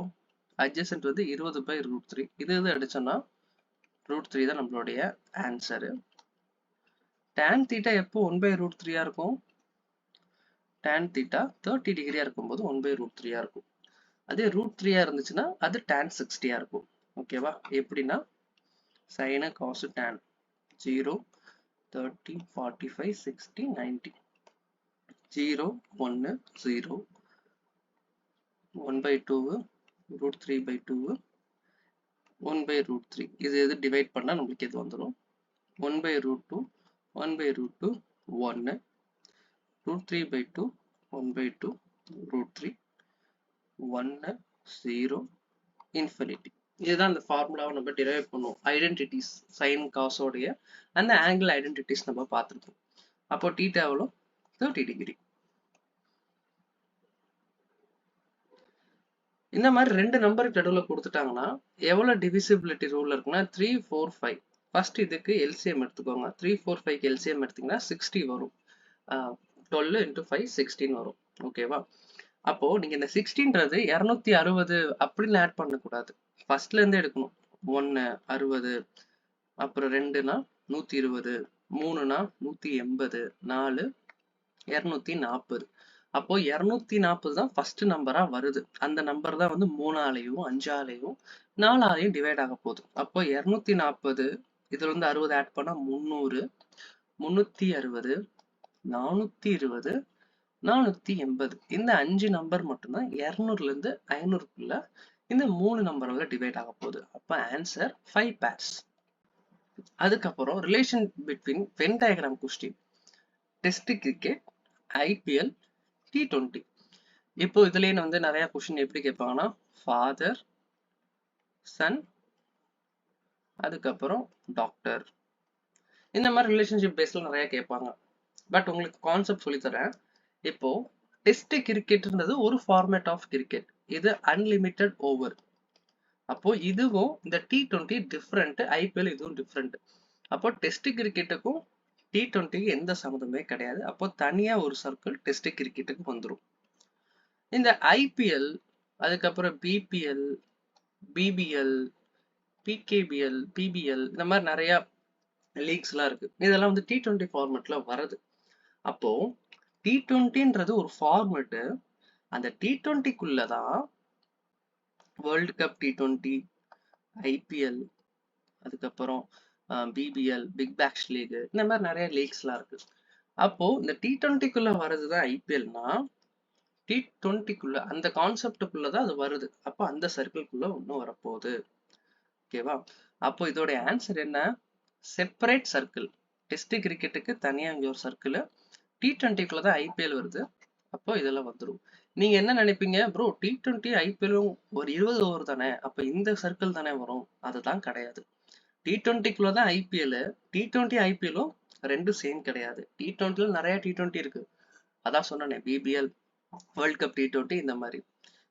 அட்ஜசன்ட் வந்து 20/√3. இது அடிச்சோம்னா √3 தான் நம்மளுடைய ஆன்சரு. tan தீட்டா எப்போ 1/√3 இருக்கும்? tan தீட்டா 30 டிகிரியா இருக்கும்போது 1/√3 இருக்கும். அதே √3 இருந்துச்சுன்னா அது tan 60 இருக்கும். ஓகேவா? எப்படின்னா sin cos tan 0 30 45 60 90 0 1 0 1/2 √3/2 1/√3. இது டிவைட் பண்ணா நம்மளுக்கு இது வந்துடும் 1/√2 1/√2 1 √3/2 1/2 √3 1 0 இன்ஃபினிட்டி. இதுதான் அந்த ஃபார்முலாவை நம்ம டிரைவ் பண்ணுவோம். ஐடென்டிட்டிஸ் சைன் காசோடைய அந்த ஆங்கிள் ஐடென்டிட்டிஸ் நம்ம பார்த்துருக்கோம். அப்போ தீட்டா எவ்வளோ? 30 டிகிரி. இந்த மாதிரி ரெண்டு நம்பருக்கு நடுவில் கொடுத்துட்டாங்கன்னா எவ்வளவு டிவிசிபிலிட்டி ரூல் இருக்குன்னா 3 4 5. ஃபர்ஸ்ட் இதுக்கு எல்சிஎம் எடுத்துக்கோங்க. 3 4 5 எல்சிஎம் எடுத்தீங்கன்னா 60 வரும். 12 × 5 16 வரும். ஓகேவா? அப்போ நீங்க இந்த 16ன்றது 260 அப்படின்னு ஆட் பண்ணக்கூடாது. ஃபர்ஸ்ட்ல இருந்து எடுக்கணும். 1 60, அப்புறம் 2னா 120, 3னா 180, 4 240. அப்போ 240 தான் ஃபர்ஸ்ட் நம்பரா வருது. அந்த நம்பர் தான் வந்து 3ஆலையும் 5ஆலையும் 4ஆலையும் டிவைட் ஆக போகுது. அப்போ 240 இதுல வந்து 60 ஆட் பண்ணா 300, 360, 420, 480. இந்த 5 நம்பர் மட்டும்தான் 200ல இருந்து 500க்குள்ள இந்த 3 நம்பர்ல டிவைட் ஆக போகுது. அப்ப ஆன்சர் 5 பேர்ஸ். அதுக்கப்புறம் relation between Venn diagram question, test cricket, IPL, T20. இப்போ இதுலயே வந்து நிறைய கொஸ்டின் எப்படி கேட்பாங்கன்னா ஃபாதர் சன், அதுக்கப்புறம் டாக்டர், இந்த மாதிரி ரிலேஷன்ஷிப் பேஸ்ல நிறைய கேட்பாங்க. பட் உங்களுக்கு கான்செப்ட் சொல்லித்தரேன். இப்போ டெஸ்ட் கிரிக்கெட்ன்றது ஒரு ஃபார்மேட் ஆஃப் கிரிக்கெட். இது அன்லிமிட்டெட் ஓவர். அப்போ இதுவும் இந்த T20 டிஃப்ரெண்ட், ஐபிஎல் இதுவும் டிஃப்ரெண்ட். அப்போ டெஸ்ட் கிரிக்கெட்டுக்கும் T20க்கு எந்த சம்மந்தமே கிடையாது. அப்போ தனியா ஒரு சர்க்கிள் டெஸ்ட் கிரிக்கெட்டுக்கு வந்துடும். இந்த ஐபிஎல், அதுக்கப்புறம் பிபிஎல், பிபிஎல், பிகேபிஎல், பிபிஎல், இந்த மாதிரி நிறைய லீக்ஸ் எல்லாம் இருக்கு. இதெல்லாம் வந்து T20 ஃபார்மேட்ல வருது. அப்போ T20ன்றது ஒரு ஃபார்மேட்டு. அந்த T20க்குள்ளதான் வேர்ல்டு கப் T20, ஐபிஎல், அதுக்கப்புறம் பிபிஎல், பிக் பேஷ் லீக், இந்த மாதிரி நிறைய லீக்ஸ் எல்லாம் இருக்கு. அப்போ இந்த T20க்குள்ள வர்றதுதான் ஐபிஎல்னா T20க்குள்ள அந்த கான்செப்டுக்குள்ளதான் அது வருது. அப்போ அந்த சர்க்கிள்குள்ள ஒன்னும் வரப்போகுது. ஓகேவா? அப்போ இதோட ஆன்சர் என்ன? Separate circle. டெஸ்ட் கிரிக்கெட்டுக்கு தனியா இங்க ஒரு சர்க்கிள், T20க்குள்ள தான் ஐபிஎல் வருது. அப்போ இதெல்லாம் வந்துடும். நீங்க என்ன நினைப்பீங்க, ப்ரோ T20 ஐபிஎல்லும் ஒரு 20 ஓவர் தானே, அப்ப இந்த சர்க்கிள் தானே வரும்? அதுதான் கிடையாது. T20க்குள்ள தான் ஐபிஎல், T20 ஐபிஎல்லும் ரெண்டும் சேம் கிடையாது. T20ல நிறைய T20 இருக்கு. அதான் சொன்னேனே, பிபிஎல், வேர்ல்ட் கப் T20, இந்த மாதிரி.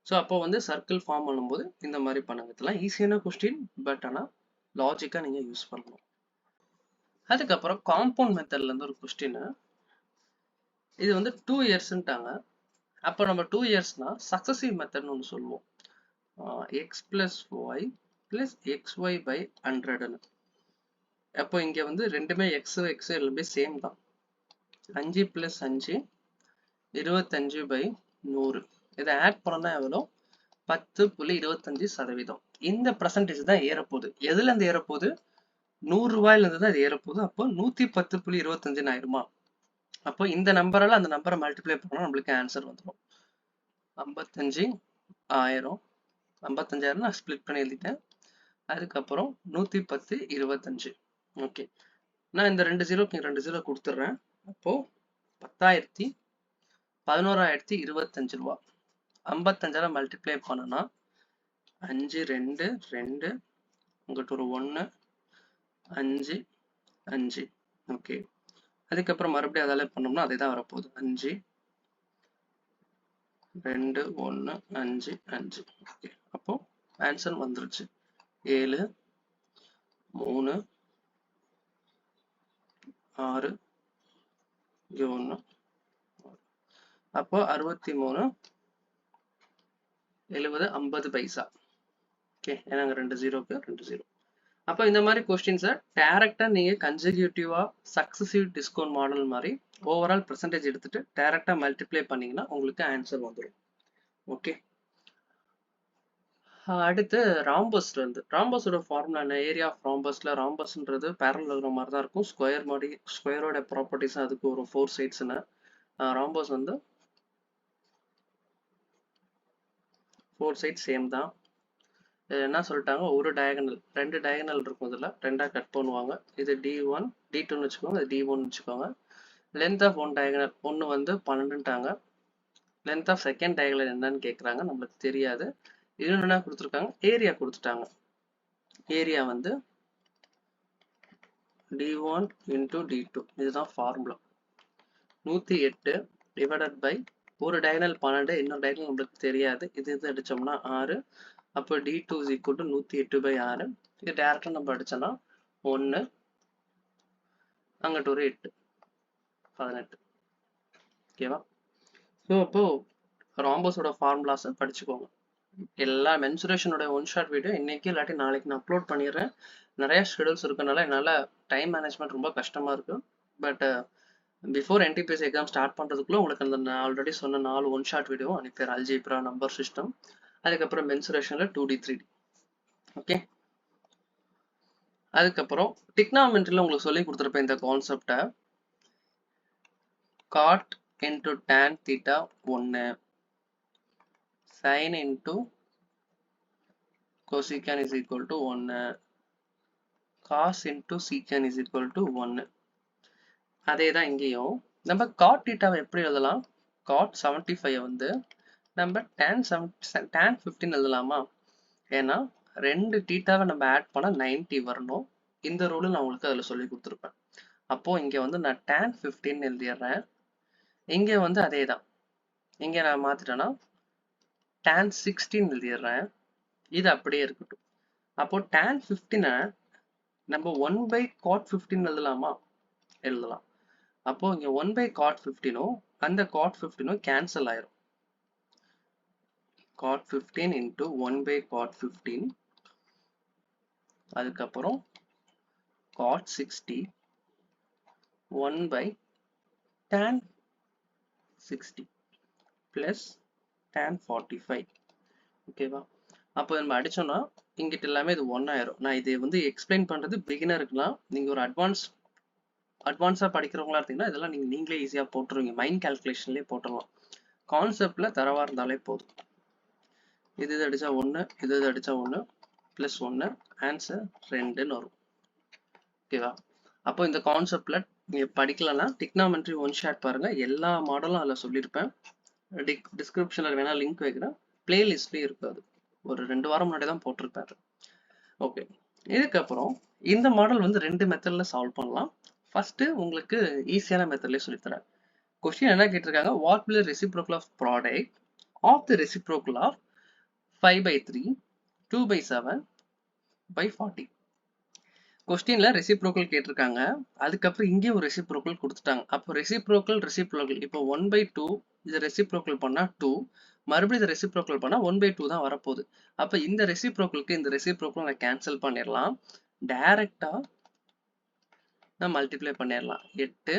ஸோ அப்போ வந்து சர்க்கிள் ஃபார்ம் பண்ணும்போது இந்த மாதிரி பண்ணுங்க. இதெல்லாம் ஈஸியான கொஸ்டின், பட் ஆனால் லாஜிக்கா நீங்க யூஸ் பண்ணணும். அதுக்கப்புறம் காம்பவுண்ட் மெத்தட்ல இருந்து ஒரு கொஸ்டின். இது வந்து 2 இயர்ஸ்ன்ட்டாங்க. அப்போ நம்ம 2 இயர்ஸ்னா சக்சசிவ் மெத்தட்னு ஒன்று சொல்லுவோம். x + y + xy/100. அப்போ இங்க வந்து ரெண்டுமே x எல்லாமே சேம் தான். 5 + 5 25/100. இதை ஆட் பண்ணா எவ்வளோ? 10.25%. இந்த பர்சன்டேஜ் தான் ஏறப்போகுது. எதுல இருந்து ஏறப்போகுது? 100 ரூபாயில இருந்து தான் அது ஏறப்போகுது. அப்போ 110.25 ஆயிருமா? அப்போ இந்த நம்பரால அந்த நம்பரை மல்டிப்ளை பண்ணா நம்மளுக்கு ஆன்சர் வந்துடும். 55,000, 55,000 நான் ஸ்பிளிட் பண்ணி எழுதிட்டேன். அதுக்கப்புறம் 110/25. ஓகே, நான் இந்த 2 ஜீரோக்கு 2 ஜீரோ கொடுத்துட்றேன். அப்போ 11,25 ரூபா. 55,000 மல்டிப்ளை பண்ணனா 5 2 2, உங்கள்கிட்ட ஒரு 1 5 5. ஓகே, அதுக்கப்புறம் மறுபடியும் அதால பண்ணோம்னா அதே தான் வரப்போகுது. 5 2 1 5 5. ஓகே, அப்போ ஆன்சர் வந்துருச்சு. 7 3 6 இங்க 1 அப்போ 63 70 50 பைசா. ஓகே, ஏன்னா அங்க 2 ஜீரோக்கு 2 ஜீரோ. அப்போ இந்த மாதிரி கொஸ்டின்ஸை டைரக்டா நீங்க கன்செக்யூட்டிவா சக்சசிவ் டிஸ்கவுண்ட் மாடல் மாதிரி ஓவரால் பெர்சன்டேஜ் எடுத்துட்டு டைரக்டா மல்டிப்ளை பண்ணீங்கன்னா உங்களுக்கு ஆன்சர் வந்துடும். ஓகே, அடுத்து ராம்பஸ்ல இருந்து ராம்பஸோட ஃபார்முலா என்ன? ஏரியா ஆஃப் ராம்பஸ்ல ராம்பஸ்ன்றது பேரலல் மாதிரி தான் இருக்கும். ஸ்கொயர் மாதிரி ஸ்கொயரோட ப்ராப்பர்ட்டிஸ் அதுக்கு ஒரு 4 சைட்ஸ்னு. ராம்பஸ் வந்து 4 சைட்ஸ் சேம் தான். என்ன சொல்லிட்டாங்க, ஒரு டயகனல் 2 டயகனல் இருக்கும், இதில் 2ஆ கட் பண்ணுவாங்க. இது D1 D2ன்னு வச்சுக்கோங்க, இது D1 வச்சுக்கோங்க. லென்த் ஆஃப் ஒன் டயகனல் ஒன்று வந்து 12ன்ட்டாங்க. லென்த் ஆஃப் செகண்ட் டயகனல் என்னன்னு கேட்குறாங்க, நம்மளுக்கு தெரியாது. இது என்ன கொடுத்துருக்காங்க, ஏரியா கொடுத்துட்டாங்க. ஏரியா வந்து D1 into D2, இதுதான் ஃபார்முலா. 108 டிவைடட் பை ஒரு டயகனல் 12, இன்னொரு டயகனல் நம்மளுக்கு தெரியாது. இது அடிச்சோம்னா 6. அப்போ D2 is equal to 108/6. இது டேரக்டா நம்ம அடிச்சோம்னா 1 அங்கிட்டு ஒரு 8 18. ஓகேவா? ஸோ அப்போ ராம்பஸோட ஃபார்முலாஸ் படிச்சுக்கோங்க. எல்லா மென்சுரேஷனோட ஒன் ஷாட் வீடியோ இன்னைக்கு இல்லாட்டி நாளைக்கு நான் அப்லோட் பண்ணிடுறேன். நிறைய ஷெடியூல்ஸ் இருக்கனால என்னால் டைம் மேனேஜ்மெண்ட் ரொம்ப கஷ்டமா இருக்கு. But before NTPC exam start பண்ணுறதுக்குள்ள உங்களுக்கு அந்த நான் ஆல்ரெடி சொன்ன 4 ஒன் ஷாட் வீடியோ அனுப்பிடுறேன். அல்ஜிப்ரா, நம்பர் சிஸ்டம், அதுக்கப்புறம் மென்சுரேஷனில் 2D 3D. ஓகே, அதுக்கப்புறம் டிக்னாமெண்ட்ரியில் உங்களுக்கு சொல்லி கொடுத்துருப்பேன் இந்த கான்செப்டை. Cot into tan theta 1, sin into cosecant is equal to 1, cos into secant is equal to 1. அதே தான் இங்கேயும். நம்ம cot தீட்டாவை எப்படி எழுதலாம்? cot 75 வந்து நம்ம tan 15 எழுதலாமா? ஏன்னா 2 தீட்டாவை நம்ம ஆட் பண்ணா 90 வரணும். இந்த ரூல் நான் உங்களுக்கு அதில் சொல்லி கொடுத்துருப்பேன். அப்போ இங்க வந்து நான் tan 15 எழுதிடுறேன். இங்க வந்து அதே தான். இங்க நான் மாத்திட்டேன்னா tan 16 எழுதிடுறேன். இது அப்படியே இருக்கட்டும். அப்போ tan 15 நம்ம 1/cot 15 எழுதலாமா? எழுதலாம். அப்போ இங்க 1/cot 15 அந்த cot 15 கேன்சல் ஆயிரும். cot 15 into 1/cot 15, அதுக்கப்புறம் cot 60 1/tan 60 plus tan 45. ஓகேவா? அப்போ நம்ம அடிச்சோம்னா இங்கிட்ட எல்லாமே இது 1 ஆயிரும். நான் இதை வந்து எக்ஸ்பிளைன் பண்றது பிகினருக்குலாம். நீங்க ஒரு அட்வான்ஸா படிக்கிறவங்களா இருந்தீங்கன்னா இதெல்லாம் நீங்களே ஈஸியா போட்டுருவீங்க. மைண்ட் கால்குலேஷன்லயே போட்டுடலாம். கான்செப்ட்ல தரவா இருந்தாலே போதும். இது அடிச்சா 1, இது அடிச்சா 1 பிளஸ் 1, ஆன்சர் 2ன்னு வரும். ஓகேவா? அப்போ இந்த கான்செப்ட்ல நீங்க படிக்கலன்னா டிக்னாமெண்ட்ரி ஒன் ஷாட் பாருங்க. எல்லா மாடலும் அதில் சொல்லியிருப்பேன். டிஸ்கிரிப்ஷன்ல வேணா லிங்க் வைக்கிறேன். பிளேலிஸ்ட்லயும் இருக்காது. ஒரு 2 வாரம் முன்னாடி தான் போட்டிருப்பாரு. ஓகே, இதுக்கப்புறம் இந்த மாடல் வந்து 2 மெத்தட்ல சால்வ் பண்ணலாம். ஃபர்ஸ்ட் உங்களுக்கு ஈஸியான மெத்தட்லயே சொல்லித்தரேன். கொஸ்டின் என்ன கேட்டிருக்காங்க, what will reciprocal of product of the reciprocal of 5/3 2/7/40. கொஸ்டின்ல ரெசிப்ரோக்கல் கேட்டிருக்காங்க. அதுக்கப்புறம் இங்கே ஒரு ரெசிப்ரோக்கல் கொடுத்துட்டாங்க. அப்போ ரெசிப்ரோக்கல் இப்போ 1/2 இது ரெசிப்ரோக்கல் பண்ணா 2, மறுபடியும் இது ரெசிப்ரோக்கல் பண்ணா 1/2 தான் வரப்போகுது. அப்ப இந்த ரெசிப்ரோக்கலுக்கு இந்த ரெசிப்ரோக்கல் நான் கேன்சல் பண்ணிடலாம். டைரக்டா நான் மல்டிப்ளை பண்ணிடலாம். 8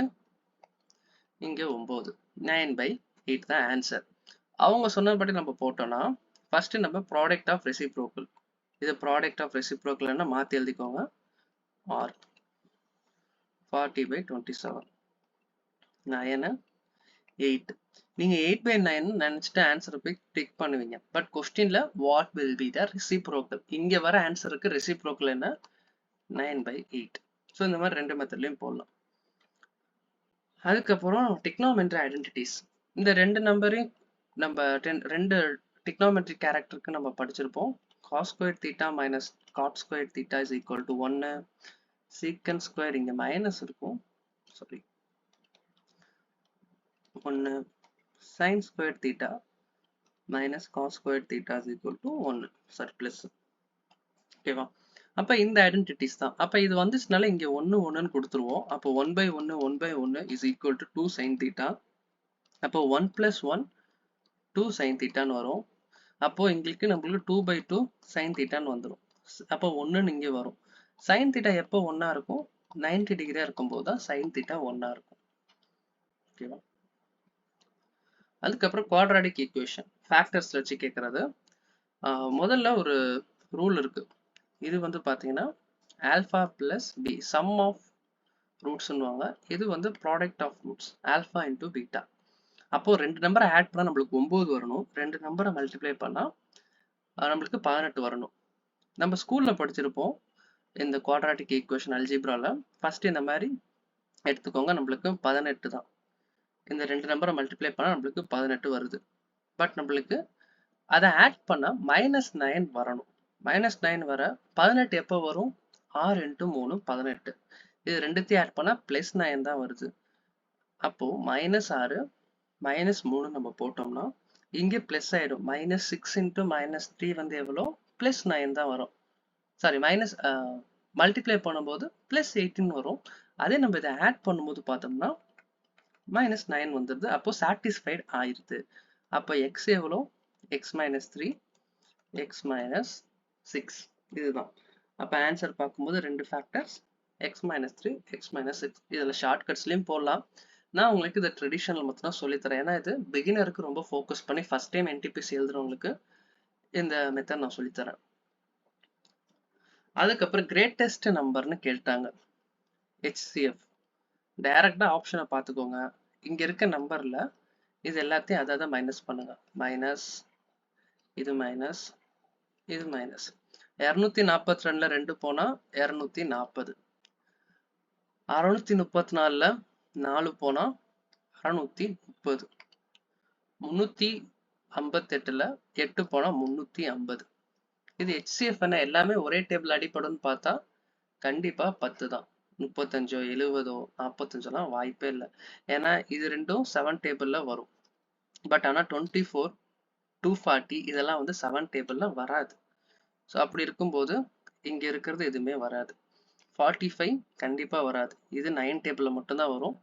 இங்க 9, 9/8 தான் ஆன்சர். அவங்க சொன்னபடி நம்ம போட்டோம்னா ஃபர்ஸ்ட் நம்ம ப்ராடக்ட் ஆஃப் ரெசிப்ரோக்கல், இது ப்ராடக்ட் ஆஃப் ரெசிப்ரோக்கல்னா மாத்தி எழுதிக்கோங்க. R 40/27 9 8. நீங்க 8/9 நினைச்சிட்டு ஆன்சரை போய் டிக் பண்ணுவீங்க. பட் கொஸ்டின்ல what will be the reciprocal, இங்க வர ஆன்சருக்கு ரெசிப்ரோக்கல் என்ன? 9/8. ஸோ இந்த மாதிரி 2 மெத்தட்லயும் போடலாம். அதுக்கப்புறம் டிக்னாமெட்ரி ஐடென்டிட்டிஸ். இந்த 2 நம்பரையும் நம்ம 2 டிக்னாமெட்ரி கேரக்டருக்கு நம்ம படிச்சிருப்போம். cos square theta minus cot square theta is equal to 1. சீக்கன் ஸ்கொயர் இங்க மைனஸ் இருக்கும், sorry 1. sin square theta minus cos square theta is equal to 1, sorry plus. ஓகேவா? அப்ப இந்த ஐடென்டிட்டிஸ் தான். அப்ப இது வந்துச்சுனால இங்க 1 1ன்னு கொடுத்துருவோம். அப்போ 1/1 1/1 is equal to 2 sin theta. அப்போ 1 plus 1 2 sin theta ன்னு வரும். அப்போ நம்மளுக்கு 2/2 sin theta ன்னு வந்துரும். அப்போ 1ன்னு இங்க வரும். sin theta எப்போ 1ஆ இருக்கும்? 90 டிகிரியா இருக்கும்போது தான் sin theta 1ஆ இருக்கும். ஓகேவா? அதுக்கப்புறம் குவாட்ராட்டிக் ஈக்குவேஷன் ஃபேக்டர்ஸ்ல வச்சு கேட்கறது. முதல்ல ஒரு ரூல் இருக்கு. இது வந்து பாத்தீங்கன்னா alpha plus B sum of ரூட்ஸ்னுவாங்க. இது வந்து product of roots alpha into beta. அப்போ 2 நம்பரை ஆட் பண்ணா நம்மளுக்கு 9 வரணும். 2 நம்பரை மல்டிப்ளை பண்ணா நம்மளுக்கு 18 வரணும். நம்ம ஸ்கூல்ல படிச்சிருப்போம் இந்த குவாட்ராட்டிக் ஈக்குவேஷன் அல்ஜிப்ரால. ஃபர்ஸ்ட் இந்த மாதிரி எடுத்துக்கோங்க, நம்மளுக்கு 18 தான். இந்த 2 நம்பரை மல்டிப்ளை பண்ணா நம்மளுக்கு 18 வருது. பட் நம்மளுக்கு அதை ஆட் பண்ணா -9 வரணும். -9 வர 18 எப்போ வரும்? 6 × 3 18. இது ரெண்டுத்தையும் ஆட் பண்ணா +9 தான் வருது. அப்போ -6 -3 நம்ம போட்டோம்னா இங்கே பிளஸ் ஆயிடும். -6 × -3 வந்து எவ்வளோ? +9 தான் வரும். சாரி மல்டிப்ளை பண்ணும்போது +18 வரும். அதே நம்ம இதை ஆட் பண்ணும்போது பார்த்தோம்னா -9 வந்துடுது. அப்போ சாட்டிஸ்ஃபைட் ஆயிருது. அப்போ x எவ்வளோ? x - 3 x - 6 இதுதான். அப்போ ஆன்சர் பார்க்கும்போது 2 ஃபேக்டர்ஸ் x - 3 x - 6. இதில் ஷார்ட்கட்ஸ்லையும் போடலாம். நான் உங்களுக்கு இதை ட்ரெடிஷனல் மட்டும் தான் சொல்லித்தரேன். ஏன்னா இது பிகினருக்கு ரொம்ப ஃபோக்கஸ் பண்ணி ஃபர்ஸ்ட் டைம் NTPC எழுதுறவங்களுக்கு இந்த மெத்தட் நான் சொல்லித்தரேன். அதுக்கப்புறம் கிரேட்டஸ்ட் நம்பர்னு கேட்டாங்க. HCF டைரக்டா ஆப்ஷனை பார்த்துக்கோங்க. இங்க இருக்க நம்பர்ல இது எல்லாத்தையும் அதை மைனஸ் பண்ணுங்க. மைனஸ் இது மைனஸ் இது மைனஸ் 242ல 2 போனா 240, 634ல 4 போனா 630, 358ல 8 போனா 350. இது HCF என்ன எல்லாமே ஒரே டேபிள் அடிப்படைன்னு பார்த்தா கண்டிப்பா 10 தான். 35 70 45 வாய்ப்பே இல்லை. ஏன்னா இது ரெண்டும் 7 டேபிள்ல வரும். பட் ஆனா 24 240 இதெல்லாம் வந்து 7 டேபிள்ல வராது. ஸோ அப்படி இருக்கும்போது இங்க இருக்கிறது எதுவுமே வராது. 45 கண்டிப்பா வராது. இது 9 டேபிள்ல மட்டும்தான் வரும்.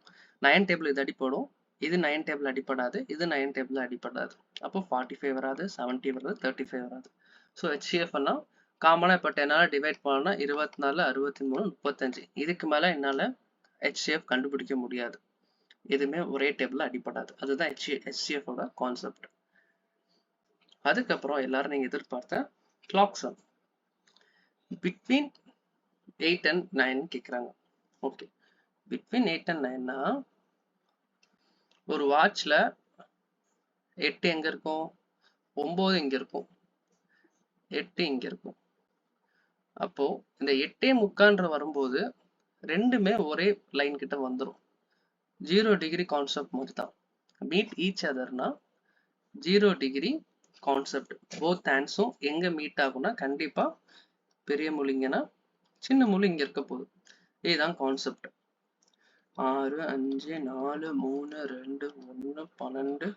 9 டேபிள் இது அடிப்படும், இது 9 டேபிள் அடிப்படாது, இது 9 டேபிள் அடிப்படாது. அப்போ 45 வராது, 70 வராது, 35 வராது. ஸோ HCF என்னா காமனா இப்போ 10ஆல டிவைட் பண்ணா 24 63 35. இதுக்கு மேல என்னால HCF கண்டுபிடிக்க முடியாது. எதுவுமே ஒரே டேபிள்ல அடிப்படாது. அதுதான் HCF ஓட கான்செப்ட். அதுக்கப்புறம் எல்லாரும் நீங்க எதிர்பார்த்த கிளாக் சம் பிட்வீன் 8 and 9 கேக்குறாங்க. ஓகே, பிட்வீன் 8 and 9னா ஒரு வாட்ச்ல 8 எங்க இருக்கும்? 9 இங்க இருக்கும், 8 இங்க இருக்கும். அப்போ இந்த 8:45 வரும்போது ரெண்டுமே ஒரே லைன் கிட்ட வந்துடும். 0 டிகிரி கான்செப்ட் மாதிரி தான். மீட் ஈச் அதர்னா 0 டிகிரி கான்செப்ட். போத் ஹேண்ட்ஸும் எங்க மீட் ஆகும்னா கண்டிப்பா பெரிய முள்ளிங்கன்னா சின்ன முள் இங்க இருக்க போகுது. இதுதான் கான்செப்ட். 6 5 4 3 2 1 12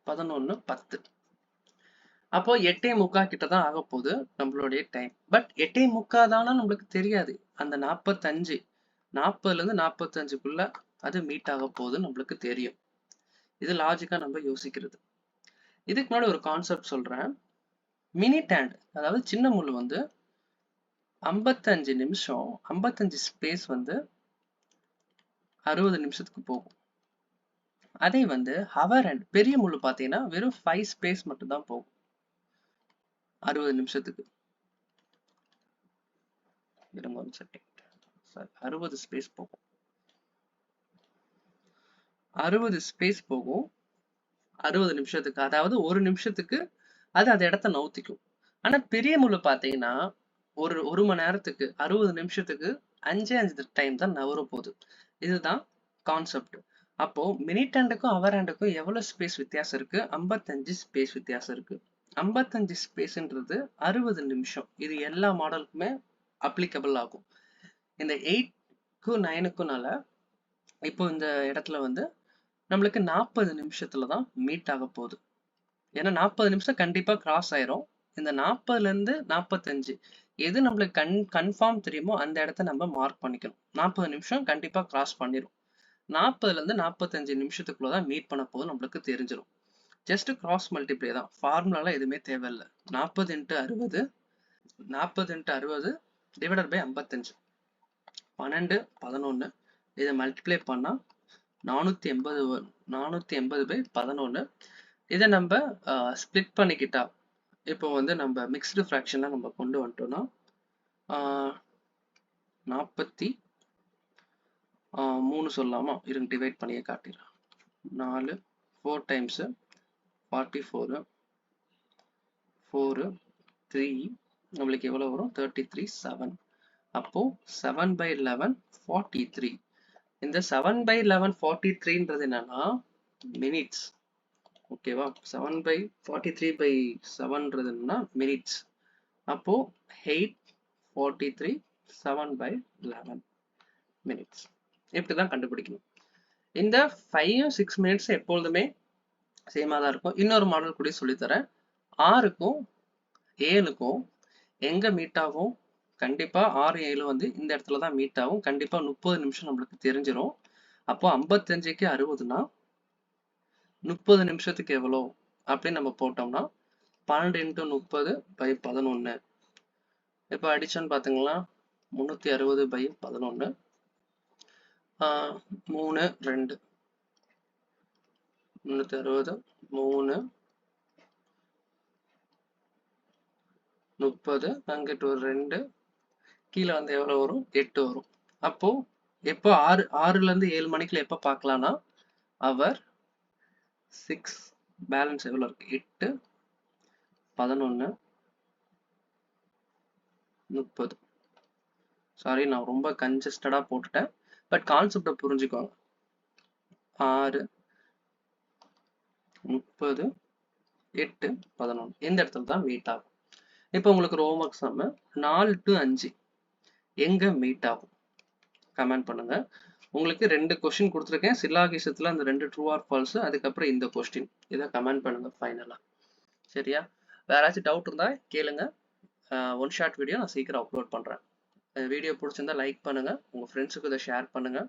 11 10. அப்போ 8:45 கிட்ட தான் ஆக போகுது நம்மளுடைய டைம். பட் 8:45 தானா நம்மளுக்கு தெரியாது. அந்த 45 40ல இருந்து 45க்குள்ள அது மீட் ஆக போகுது நம்மளுக்கு தெரியும். இது லாஜிக்கா நம்ம யோசிக்கிறது. இதுக்கு முன்னாடி ஒரு கான்செப்ட் சொல்றேன். மினிட் ஹேண்ட், அதாவது சின்ன முள் வந்து 55 நிமிஷம் 55 ஸ்பேஸ் வந்து 60 நிமிஷத்துக்கு போகும். அதே வந்து ஹவர் ஹேண்ட் பெரிய முள் பார்த்தீங்கன்னா வெறும் 5 ஸ்பேஸ் மட்டும் தான் போகும் 60 நிமிஷத்துக்கு. 60 ஸ்பேஸ் போகும். 60 ஸ்பேஸ் போகும் 60 நிமிஷத்துக்கு. அதாவது ஒரு நிமிஷத்துக்கு அது அந்த இடத்த நவுத்திக்கும். ஆனா பெரிய முள் பார்த்தீங்கன்னா ஒரு மணி நேரத்துக்கு 60 நிமிஷத்துக்கு 5 டைம் தான் நவர போகுது. இதுதான் கான்செப்ட். அப்போ மினிட் ஹேண்டுக்கும் ஹவர் ஹேண்டுக்கும் எவ்வளவு ஸ்பேஸ் வித்தியாசம் இருக்கு? 55 ஸ்பேஸ் வித்தியாசம் இருக்கு. 55 ஸ்பேஸ்ன்றது 60 நிமிஷம். இது எல்லா மாடலுக்குமே அப்ளிகபிள் ஆகும். இந்த 8க்கும் 9க்கும்னால இப்போ இந்த இடத்துல வந்து நம்மளுக்கு 40 நிமிஷத்துல தான் மீட் ஆக போகுது. ஏன்னா 40 நிமிஷம் கண்டிப்பா கிராஸ் ஆயிரும். இந்த 40ல இருந்து 45 எது நம்மளுக்கு கன்ஃபார்ம் தெரியுமோ அந்த இடத்த நம்ம மார்க் பண்ணிக்கணும். 40 நிமிஷம் கண்டிப்பா கிராஸ் பண்ணிரும். 40ல இருந்து 45 நிமிஷத்துக்குள்ள தான் மீட் பண்ண போது நம்மளுக்கு தெரிஞ்சிடும். ஜஸ்ட் கிராஸ் மல்டிப்ளை தான். ஃபார்முலாலாம் எதுவுமே தேவையில்லை. 40 × 60 40 × 60 டிவைடட் பை 55 12 11 இதை மல்டிப்ளை பண்ணா 480 480/11. இதை நம்ம ஸ்பிளிட் பண்ணிக்கிட்டா இப்போ வந்து நம்ம மிக்ஸ்டு ஃப்ராக்ஷன்ல நம்ம கொண்டு வந்துட்டோம்னா 43 சொல்லலாமா? இருங்க டிவைட் பண்ணியே காட்டிடுறேன். 4 4 டைம்ஸ் 44 4 3 நம்மளுக்கு எவ்வளவு வரும்? 33 7. அப்போ 7/11 43. இந்த 7/11 43ன்றது என்னன்னா மினிட்ஸ். ஓகேவா? 7/43/7ன்றது என்னன்னா மினிட்ஸ். அப்போ 8 43 7/11 மினிட்ஸ். இப்படிதான் கண்டுபிடிக்கணும். இந்த 5-6 மினிட்ஸ் எப்பொழுதுமே சேமா தான் இருக்கும். இன்னொரு மாடல் கூட சொல்லித்தரேன். 6க்கும் 7க்கும் எங்க மீட் ஆகும்? கண்டிப்பா 6 7 வந்து இந்த இடத்துல தான் மீட் ஆகும். கண்டிப்பா 30 நிமிஷம் நம்மளுக்கு தெரிஞ்சிடும். அப்போ 55க்கு 60னா 30 நிமிஷத்துக்கு எவ்வளோ அப்படின்னு நம்ம போட்டோம்னா 12 × 30/11. இப்போ அடிச்சோன்னு பாத்தீங்களா? 360/11 3 2 360 3 30 அங்கிட்டு ஒரு 2 கீழே வந்து எவ்வளவு வரும்? 8 வரும். அப்போ எப்போ 6ல இருந்து 7 மணிக்குள்ள எப்போ பார்க்கலாம்னா அவர் 6 பேலன்ஸ் எவ்வளவு இருக்கு? 8 11 30. சாரி, நான் ரொம்ப கன்ஜஸ்டடா போட்டுட்டேன். பட் கான்செப்டை புரிஞ்சுக்கோங்க. 6 30 8 11 இந்த இடத்துல தான் மீட் ஆகும். இப்போ உங்களுக்கு ஒரு ஹோம்ஒர்க் சம்மு 4 to 5 எங்க மீட் ஆகும்? கமெண்ட் பண்ணுங்க. உங்களுக்கு 2 கொஸ்டின் கொடுத்துருக்கேன். சில்லாகிசத்துல அந்த 2 ட்ரூ ஆர் ஃபால்ஸ், அதுக்கப்புறம் இந்த கொஸ்டின். இதை கமெண்ட் பண்ணுங்க ஃபைனலா. சரியா? வேற ஏதாச்சும் டவுட் இருந்தா கேளுங்க. ஒன் ஷார்ட் வீடியோ நான் சீக்கிரம் அப்லோட் பண்றேன். வீடியோ பிடிச்சிருந்தா லைக் பண்ணுங்க, உங்க ஃப்ரெண்ட்ஸுக்கு இதை ஷேர் பண்ணுங்க.